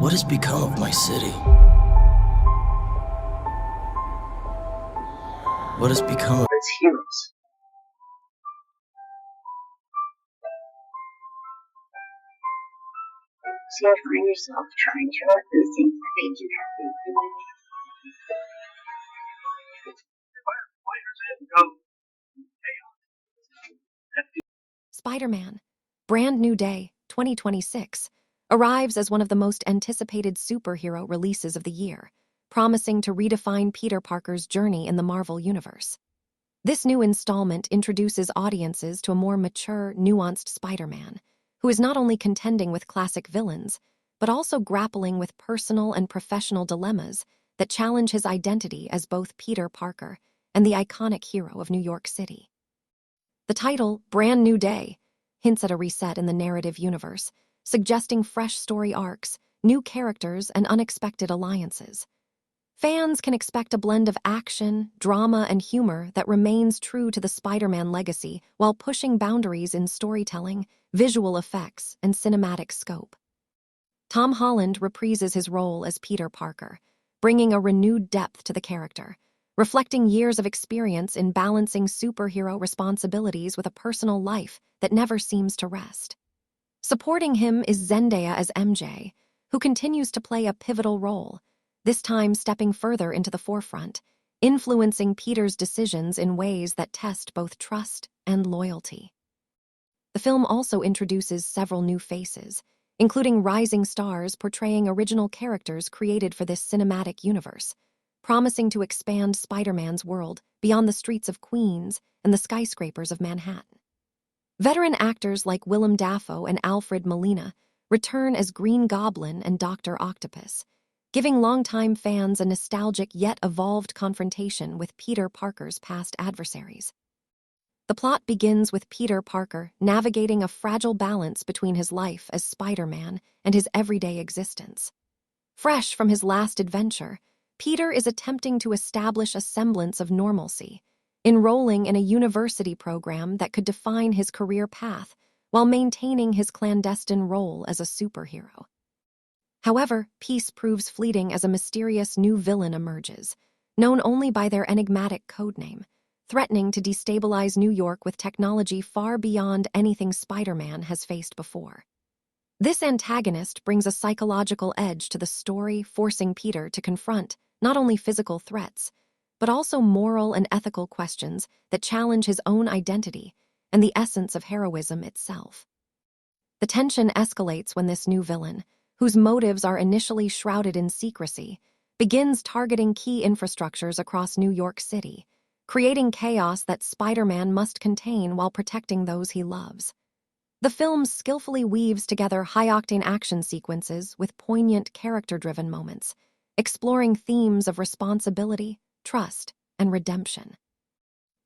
What has become of my city? What has become of its heroes? So you find yourself trying to let the things that make you happy. Spider-Man, Brand New Day, 2026, arrives as one of the most anticipated superhero releases of the year, promising to redefine Peter Parker's journey in the Marvel Universe. This new installment introduces audiences to a more mature, nuanced Spider-Man, who is not only contending with classic villains, but also grappling with personal and professional dilemmas that challenge his identity as both Peter Parker and the iconic hero of New York City. The title, Brand New Day, hints at a reset in the narrative universe, suggesting fresh story arcs, new characters, and unexpected alliances. Fans can expect a blend of action, drama, and humor that remains true to the Spider-Man legacy while pushing boundaries in storytelling, visual effects, and cinematic scope. Tom Holland reprises his role as Peter Parker, bringing a renewed depth to the character, reflecting years of experience in balancing superhero responsibilities with a personal life that never seems to rest. Supporting him is Zendaya as MJ, who continues to play a pivotal role, this time stepping further into the forefront, influencing Peter's decisions in ways that test both trust and loyalty. The film also introduces several new faces, including rising stars portraying original characters created for this cinematic universe, promising to expand Spider-Man's world beyond the streets of Queens and the skyscrapers of Manhattan. Veteran actors like Willem Dafoe and Alfred Molina return as Green Goblin and Dr. Octopus, giving longtime fans a nostalgic yet evolved confrontation with Peter Parker's past adversaries. The plot begins with Peter Parker navigating a fragile balance between his life as Spider-Man and his everyday existence. Fresh from his last adventure, Peter is attempting to establish a semblance of normalcy, enrolling in a university program that could define his career path while maintaining his clandestine role as a superhero. However, peace proves fleeting as a mysterious new villain emerges, known only by their enigmatic codename, threatening to destabilize New York with technology far beyond anything Spider-Man has faced before. This antagonist brings a psychological edge to the story, forcing Peter to confront not only physical threats, but also moral and ethical questions that challenge his own identity and the essence of heroism itself. The tension escalates when this new villain, whose motives are initially shrouded in secrecy, begins targeting key infrastructures across New York City, creating chaos that Spider-Man must contain while protecting those he loves. The film skillfully weaves together high-octane action sequences with poignant character-driven moments, exploring themes of responsibility, trust, and redemption.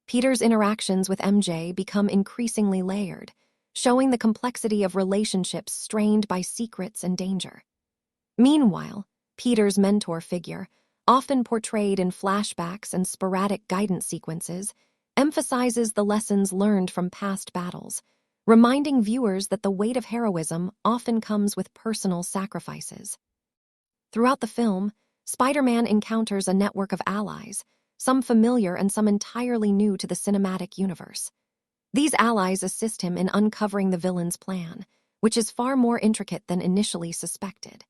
Peter's interactions with MJ become increasingly layered, showing the complexity of relationships strained by secrets and danger. Meanwhile, Peter's mentor figure, often portrayed in flashbacks and sporadic guidance sequences, emphasizes the lessons learned from past battles, reminding viewers that the weight of heroism often comes with personal sacrifices. Throughout the film, Spider-Man encounters a network of allies, some familiar and some entirely new to the cinematic universe. These allies assist him in uncovering the villain's plan, which is far more intricate than initially suspected.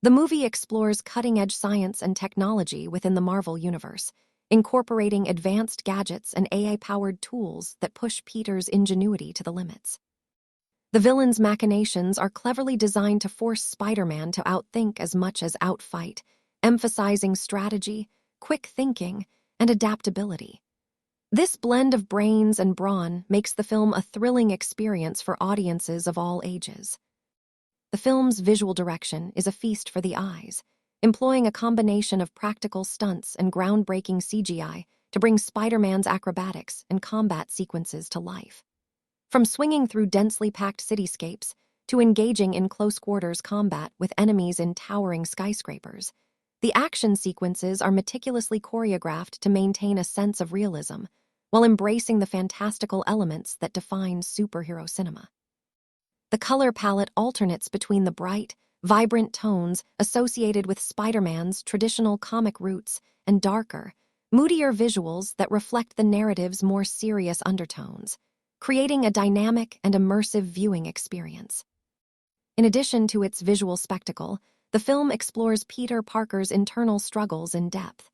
The movie explores cutting-edge science and technology within the Marvel Universe, incorporating advanced gadgets and AI-powered tools that push Peter's ingenuity to the limits. The villain's machinations are cleverly designed to force Spider-Man to outthink as much as outfight, emphasizing strategy, quick thinking, and adaptability. This blend of brains and brawn makes the film a thrilling experience for audiences of all ages. The film's visual direction is a feast for the eyes, employing a combination of practical stunts and groundbreaking CGI to bring Spider-Man's acrobatics and combat sequences to life. From swinging through densely packed cityscapes to engaging in close-quarters combat with enemies in towering skyscrapers, the action sequences are meticulously choreographed to maintain a sense of realism, while embracing the fantastical elements that define superhero cinema. The color palette alternates between the bright, vibrant tones associated with Spider-Man's traditional comic roots, and darker, moodier visuals that reflect the narrative's more serious undertones, creating a dynamic and immersive viewing experience. In addition to its visual spectacle, the film explores Peter Parker's internal struggles in depth.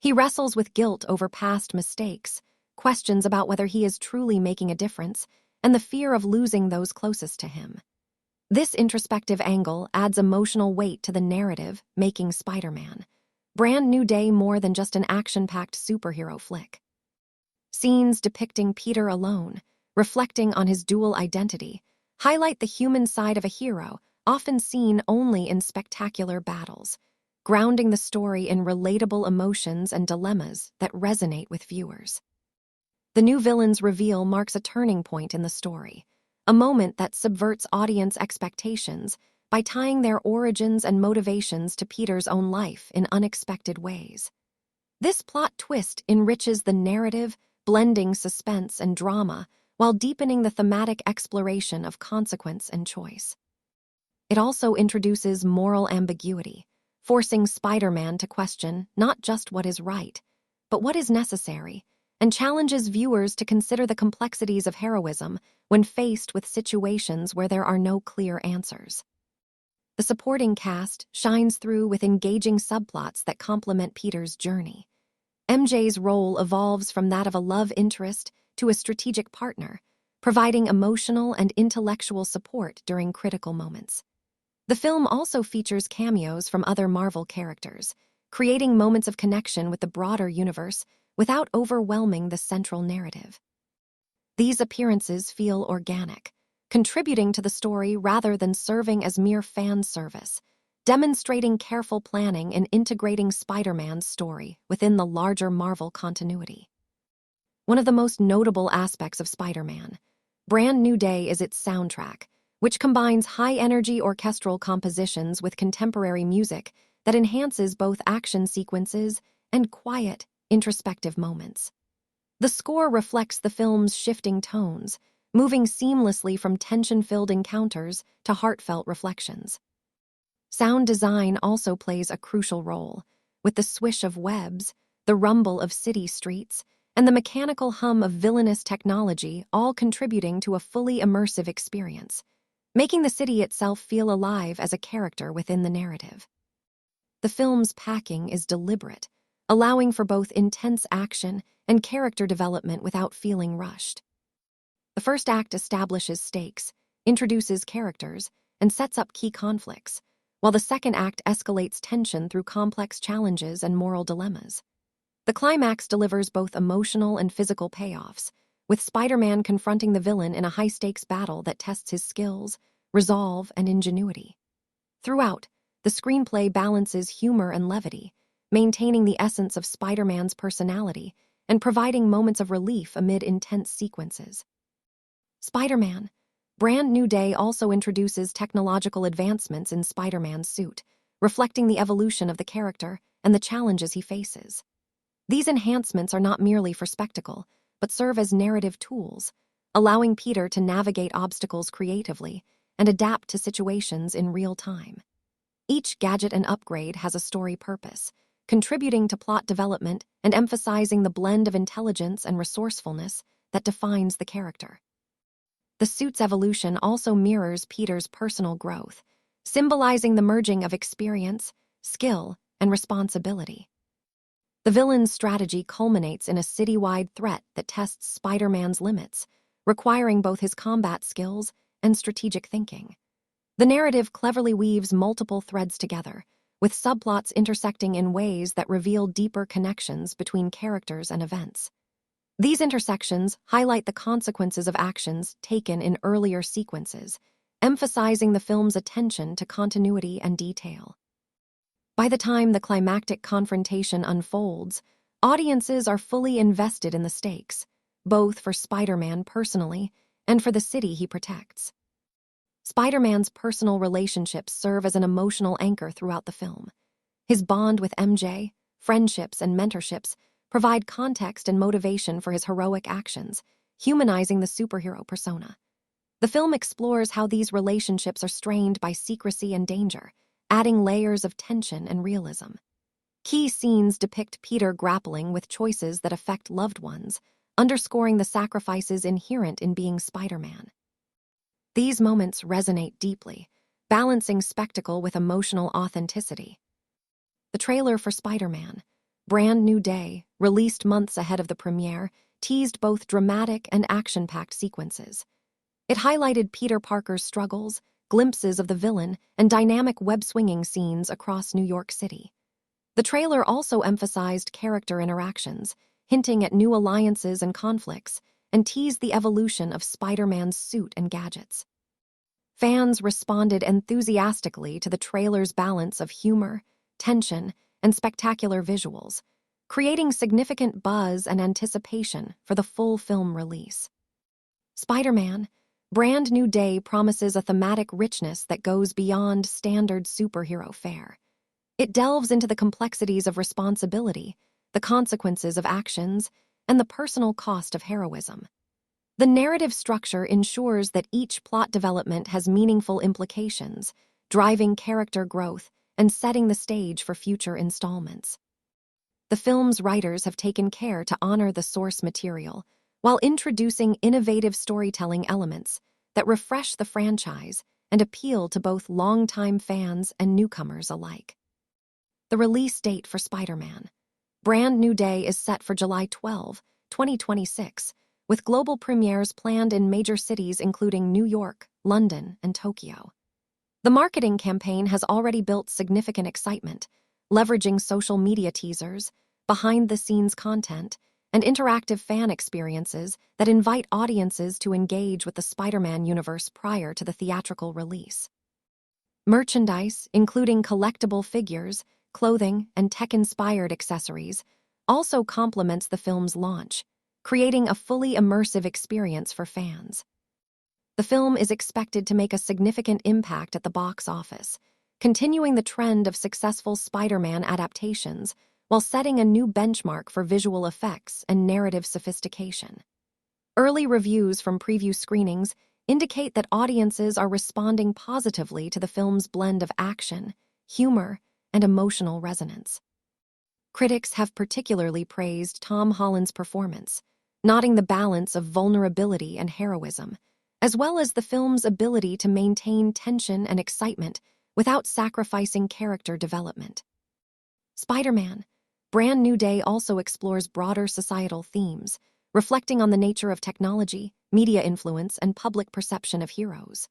He wrestles with guilt over past mistakes, questions about whether he is truly making a difference, and the fear of losing those closest to him. This introspective angle adds emotional weight to the narrative, making Spider-Man Brand New Day more than just an action-packed superhero flick. Scenes depicting Peter alone, reflecting on his dual identity, highlight the human side of a hero, often seen only in spectacular battles, grounding the story in relatable emotions and dilemmas that resonate with viewers. The new villain's reveal marks a turning point in the story, a moment that subverts audience expectations by tying their origins and motivations to Peter's own life in unexpected ways. This plot twist enriches the narrative, blending suspense and drama while deepening the thematic exploration of consequence and choice. It also introduces moral ambiguity, forcing Spider-Man to question not just what is right, but what is necessary, and challenges viewers to consider the complexities of heroism when faced with situations where there are no clear answers. The supporting cast shines through with engaging subplots that complement Peter's journey. MJ's role evolves from that of a love interest to a strategic partner, providing emotional and intellectual support during critical moments. The film also features cameos from other Marvel characters, creating moments of connection with the broader universe without overwhelming the central narrative. These appearances feel organic, contributing to the story rather than serving as mere fan service, demonstrating careful planning in integrating Spider-Man's story within the larger Marvel continuity. One of the most notable aspects of Spider-Man Brand New Day is its soundtrack, which combines high-energy orchestral compositions with contemporary music that enhances both action sequences and quiet, introspective moments. The score reflects the film's shifting tones, moving seamlessly from tension-filled encounters to heartfelt reflections. Sound design also plays a crucial role, with the swish of webs, the rumble of city streets, and the mechanical hum of villainous technology all contributing to a fully immersive experience, making the city itself feel alive as a character within the narrative. The film's packing is deliberate, allowing for both intense action and character development without feeling rushed. The first act establishes stakes, introduces characters, and sets up key conflicts, while the second act escalates tension through complex challenges and moral dilemmas. The climax delivers both emotional and physical payoffs, with Spider-Man confronting the villain in a high-stakes battle that tests his skills, resolve, and ingenuity. Throughout, the screenplay balances humor and levity, maintaining the essence of Spider-Man's personality and providing moments of relief amid intense sequences. Spider-Man Brand New Day also introduces technological advancements in Spider-Man's suit, reflecting the evolution of the character and the challenges he faces. These enhancements are not merely for spectacle, but serve as narrative tools, allowing Peter to navigate obstacles creatively and adapt to situations in real time. Each gadget and upgrade has a story purpose, contributing to plot development and emphasizing the blend of intelligence and resourcefulness that defines the character. The suit's evolution also mirrors Peter's personal growth, symbolizing the merging of experience, skill, and responsibility. The villain's strategy culminates in a citywide threat that tests Spider-Man's limits, requiring both his combat skills and strategic thinking. The narrative cleverly weaves multiple threads together, with subplots intersecting in ways that reveal deeper connections between characters and events. These intersections highlight the consequences of actions taken in earlier sequences, emphasizing the film's attention to continuity and detail. By the time the climactic confrontation unfolds, audiences are fully invested in the stakes, both for Spider-Man personally and for the city he protects. Spider-Man's personal relationships serve as an emotional anchor throughout the film. His bond with MJ, friendships, and mentorships provide context and motivation for his heroic actions, humanizing the superhero persona. The film explores how these relationships are strained by secrecy and danger, adding layers of tension and realism. Key scenes depict Peter grappling with choices that affect loved ones, underscoring the sacrifices inherent in being Spider-Man. These moments resonate deeply, balancing spectacle with emotional authenticity. The trailer for Spider-Man, Brand New Day, released months ahead of the premiere, teased both dramatic and action-packed sequences. It highlighted Peter Parker's struggles, glimpses of the villain, and dynamic web-swinging scenes across New York City. The trailer also emphasized character interactions, hinting at new alliances and conflicts, and teased the evolution of Spider-Man's suit and gadgets. Fans responded enthusiastically to the trailer's balance of humor, tension, and spectacular visuals, creating significant buzz and anticipation for the full film release. Spider-Man, Brand New Day promises a thematic richness that goes beyond standard superhero fare. It delves into the complexities of responsibility, the consequences of actions, and the personal cost of heroism. The narrative structure ensures that each plot development has meaningful implications, driving character growth and setting the stage for future installments. The film's writers have taken care to honor the source material, while introducing innovative storytelling elements that refresh the franchise and appeal to both longtime fans and newcomers alike. The release date for Spider-Man, Brand New Day, is set for July 12, 2026, with global premieres planned in major cities including New York, London, and Tokyo. The marketing campaign has already built significant excitement, leveraging social media teasers, behind-the-scenes content, and interactive fan experiences that invite audiences to engage with the Spider-Man universe prior to the theatrical release. Merchandise, including collectible figures, clothing, and tech-inspired accessories, also complements the film's launch, creating a fully immersive experience for fans. The film is expected to make a significant impact at the box office, continuing the trend of successful Spider-Man adaptations while setting a new benchmark for visual effects and narrative sophistication. Early reviews from preview screenings indicate that audiences are responding positively to the film's blend of action, humor, and emotional resonance. Critics have particularly praised Tom Holland's performance, noting the balance of vulnerability and heroism, as well as the film's ability to maintain tension and excitement without sacrificing character development. Spider-Man, Brand New Day also explores broader societal themes, reflecting on the nature of technology, media influence, and public perception of heroes.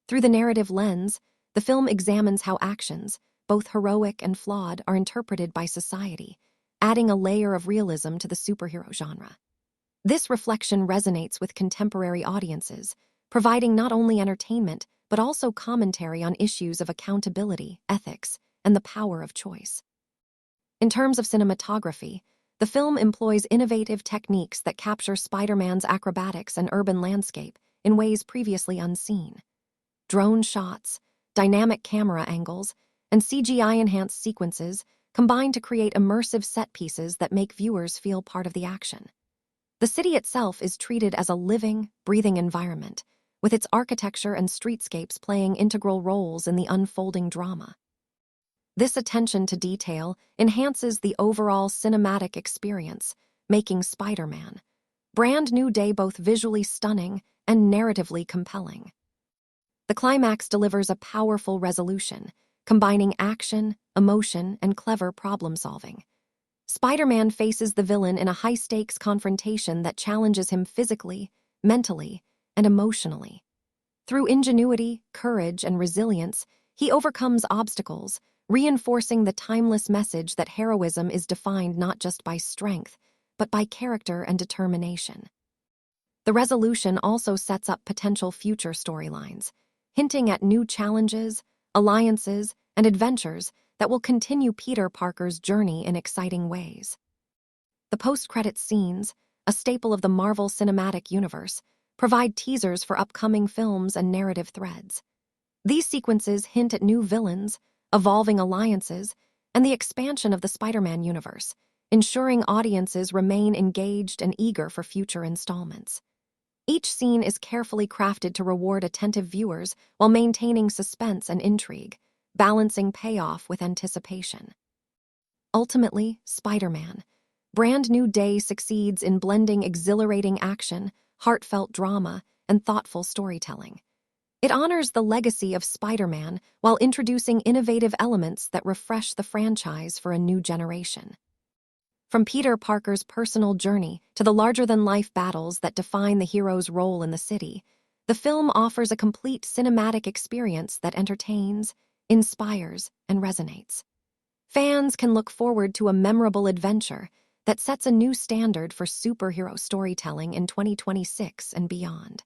Through the narrative lens, the film examines how actions, both heroic and flawed, are interpreted by society, adding a layer of realism to the superhero genre. This reflection resonates with contemporary audiences, providing not only entertainment but also commentary on issues of accountability, ethics, and the power of choice. In terms of cinematography, the film employs innovative techniques that capture Spider-Man's acrobatics and urban landscape in ways previously unseen. Drone shots, dynamic camera angles, and CGI-enhanced sequences combine to create immersive set pieces that make viewers feel part of the action. The city itself is treated as a living, breathing environment, with its architecture and streetscapes playing integral roles in the unfolding drama. This attention to detail enhances the overall cinematic experience, making Spider-Man, Brand New Day both visually stunning and narratively compelling. The climax delivers a powerful resolution, combining action, emotion, and clever problem-solving. Spider-Man faces the villain in a high-stakes confrontation that challenges him physically, mentally, and emotionally. Through ingenuity, courage, and resilience, he overcomes obstacles, reinforcing the timeless message that heroism is defined not just by strength, but by character and determination. The resolution also sets up potential future storylines, hinting at new challenges, alliances, and adventures that will continue Peter Parker's journey in exciting ways. The post-credits scenes, a staple of the Marvel Cinematic Universe, provide teasers for upcoming films and narrative threads. These sequences hint at new villains, evolving alliances, and the expansion of the Spider-Man universe, ensuring audiences remain engaged and eager for future installments. Each scene is carefully crafted to reward attentive viewers while maintaining suspense and intrigue, balancing payoff with anticipation. Ultimately, Spider-Man. Brand New Day succeeds in blending exhilarating action, heartfelt drama, and thoughtful storytelling. It honors the legacy of Spider-Man while introducing innovative elements that refresh the franchise for a new generation. From Peter Parker's personal journey to the larger-than-life battles that define the hero's role in the city, the film offers a complete cinematic experience that entertains, inspires, and resonates. Fans can look forward to a memorable adventure that sets a new standard for superhero storytelling in 2026 and beyond.